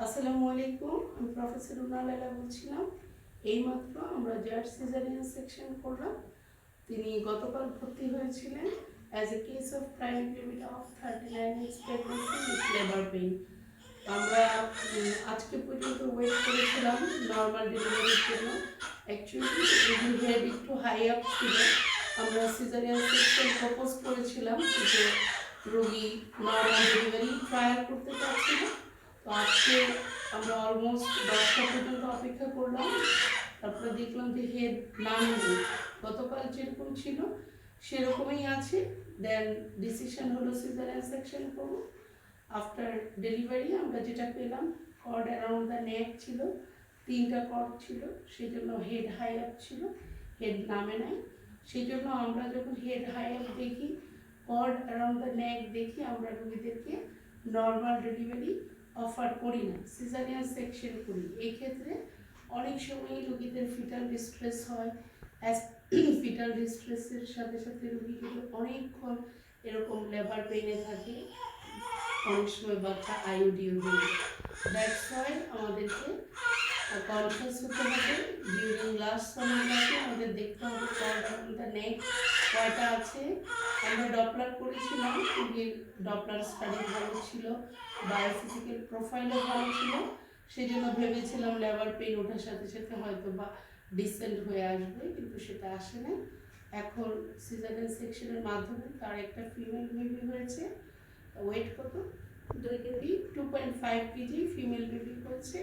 আসসালামু আলাইকুম, আমি প্রফেসর রুনা লায়লা বলছিলাম। এইমাত্র আমরা জার্জ সিজারিয়ান সেকশন করলাম। তিনি গতকাল ভর্তি হয়েছিলেন as a case of prime period of 39 weeks pregnancy with labour pain. আমরা আজকে পর্যন্ত ওয়েট করেছিলাম নর্মাল ডেলিভারির জন্য। অ্যাকচুয়ালি হেড একটু হাই আপ ছিল। আমরা সিজারিয়ান সেকশন প্রপোজ করেছিলাম কিন্তু রোগী নর্মাল ডেলিভারি ট্রায়াল করতে চাচ্ছিল। তো আজকে আমরা অলমোস্ট 10টা পর্যন্ত অপেক্ষা করলাম, তারপরে দেখলাম যে হেড নামেনি। গতকাল যেরকম ছিল সেরকমই আছে। দেন ডিসিশন হলো সিজারিয়ান সেকশন করবো। আফটার ডেলিভারি আমরা যেটা পেলাম, কর্ড অ্যারাউন্ড দ্য নেক ছিল, 3টা কর্ড ছিল, সেই জন্য হেড হাই আপ ছিল, হেড নামে নাই। সেই জন্য আমরা যখন হেড হাই আপ দেখি, কর্ড অ্যারাউন্ড দ্য নেক দেখি, আমরা রোগীদেরকে নর্মাল ডেলিভারি অফার করি না, সিজারিয়ান সেকশন করি। এই ক্ষেত্রে অনেক সময় রোগীদের ফিটাল ডিস্ট্রেস হয়। ফিটাল ডিস্ট্রেসের সাথে সাথে রোগী কিন্তু অনেকক্ষণ এরকম লেবার পেইনে থাকে, অনেক সময় বাচ্চা আইওডিও দেয়। দ্যাটস ওয়াই আমাদেরকে কনসাস হতে হবে। ডিউরিং লাস্ট সোনোগ্রাফি আমাদের দেখতে হবে কর্ড অন দ্য নেক কয়টা আছে। আমরা ডপলার করেছিলাম, রোগীর ডপলার স্টাডি ভালো ছিল, বায়োফিজিক্যাল প্রোফাইলও ভালো ছিল। সেই জন্য ভেবেছিলাম লেবার পেইন ওঠার সাথে সাথে হয়তো বা ডিসেন্ট হয়ে আসবে, কিন্তু সেটা আসে না। এখন সিজারিয়ান সেকশনের মাধ্যমে তার একটা ফিমেল বেবি হয়েছে। ওয়েট কত? 2 কেজি, 2.5 কেজি ফিমেল বেবি হয়েছে।